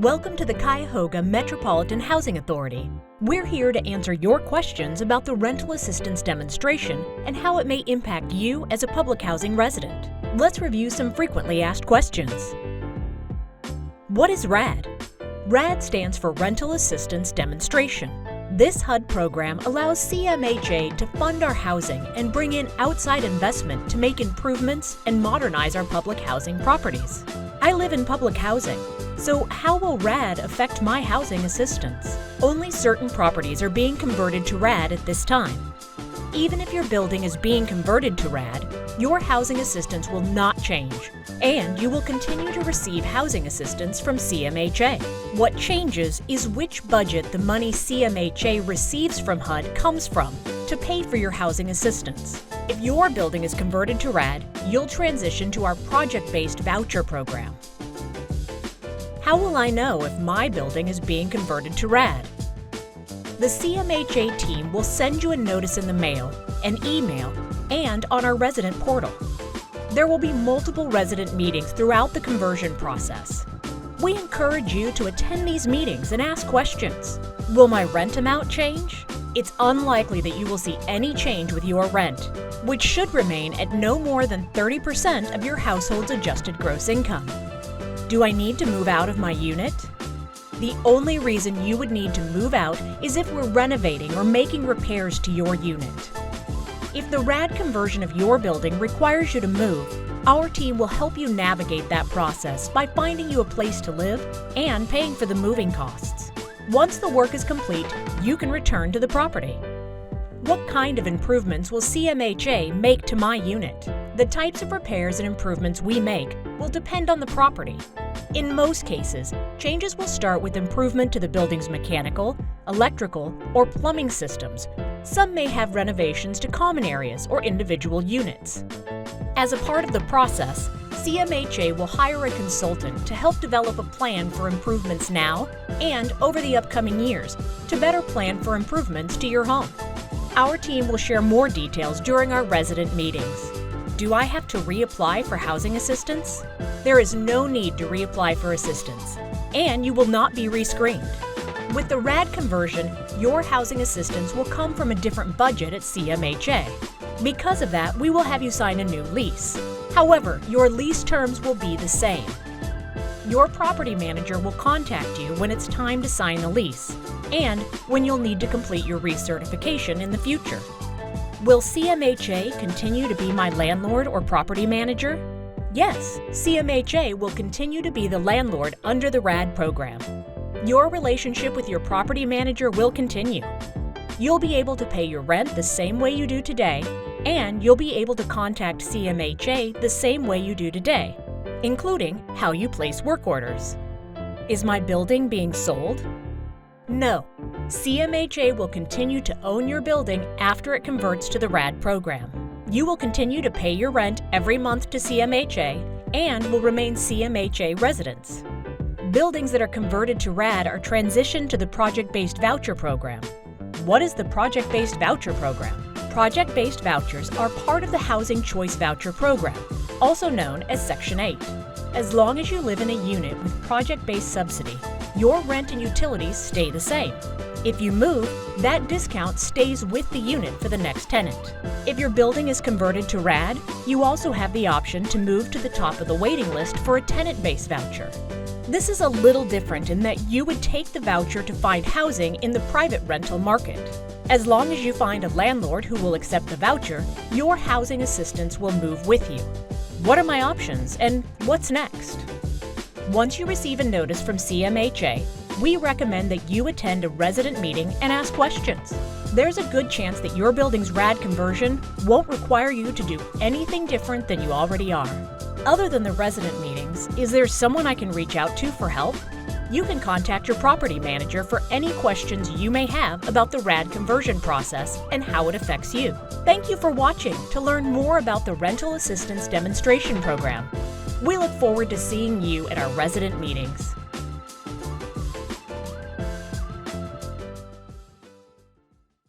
Welcome to the Cuyahoga Metropolitan Housing Authority. We're here to answer your questions about the rental assistance demonstration and how it may impact you as a public housing resident. Let's review some frequently asked questions. What is RAD? RAD stands for Rental Assistance Demonstration. This HUD program allows CMHA to fund our housing and bring in outside investment to make improvements and modernize our public housing properties. I live in public housing, so how will RAD affect my housing assistance? Only certain properties are being converted to RAD at this time. Even if your building is being converted to RAD, your housing assistance will not change, and you will continue to receive housing assistance from CMHA. What changes is which budget the money CMHA receives from HUD comes from to pay for your housing assistance. If your building is converted to RAD, you'll transition to our project-based voucher program. How will I know if my building is being converted to RAD? The CMHA team will send you a notice in the mail, an email, and on our resident portal. There will be multiple resident meetings throughout the conversion process. We encourage you to attend these meetings and ask questions. Will my rent amount change? It's unlikely that you will see any change with your rent, which should remain at no more than 30% of your household's adjusted gross income. Do I need to move out of my unit? The only reason you would need to move out is if we're renovating or making repairs to your unit. If the RAD conversion of your building requires you to move, our team will help you navigate that process by finding you a place to live and paying for the moving costs. Once the work is complete, you can return to the property. What kind of improvements will CMHA make to my unit? The types of repairs and improvements we make will depend on the property. In most cases, changes will start with improvement to the building's mechanical, electrical, or plumbing systems. Some may have renovations to common areas or individual units. As a part of the process, CMHA will hire a consultant to help develop a plan for improvements now and over the upcoming years to better plan for improvements to your home. Our team will share more details during our resident meetings. Do I have to reapply for housing assistance? There is no need to reapply for assistance, and you will not be rescreened. With the RAD conversion, your housing assistance will come from a different budget at CMHA. Because of that, we will have you sign a new lease. However, your lease terms will be the same. Your property manager will contact you when it's time to sign the lease, and when you'll need to complete your recertification in the future. Will CMHA continue to be my landlord or property manager? Yes, CMHA will continue to be the landlord under the RAD program. Your relationship with your property manager will continue. You'll be able to pay your rent the same way you do today, and you'll be able to contact CMHA the same way you do today, including how you place work orders. Is my building being sold? No. CMHA will continue to own your building after it converts to the RAD program. You will continue to pay your rent every month to CMHA and will remain CMHA residents. Buildings that are converted to RAD are transitioned to the project-based voucher program. What is the project-based voucher program? Project-based vouchers are part of the Housing Choice Voucher program, also known as Section 8. As long as you live in a unit with project-based subsidy, your rent and utilities stay the same. If you move, that discount stays with the unit for the next tenant. If your building is converted to RAD, you also have the option to move to the top of the waiting list for a tenant-based voucher. This is a little different in that you would take the voucher to find housing in the private rental market. As long as you find a landlord who will accept the voucher, your housing assistance will move with you. What are my options and what's next? Once you receive a notice from CMHA, we recommend that you attend a resident meeting and ask questions. There's a good chance that your building's RAD conversion won't require you to do anything different than you already are. Other than the resident meetings, is there someone I can reach out to for help? You can contact your property manager for any questions you may have about the RAD conversion process and how it affects you. Thank you for watching to learn more about the Rental Assistance Demonstration Program. We look forward to seeing you at our resident meetings.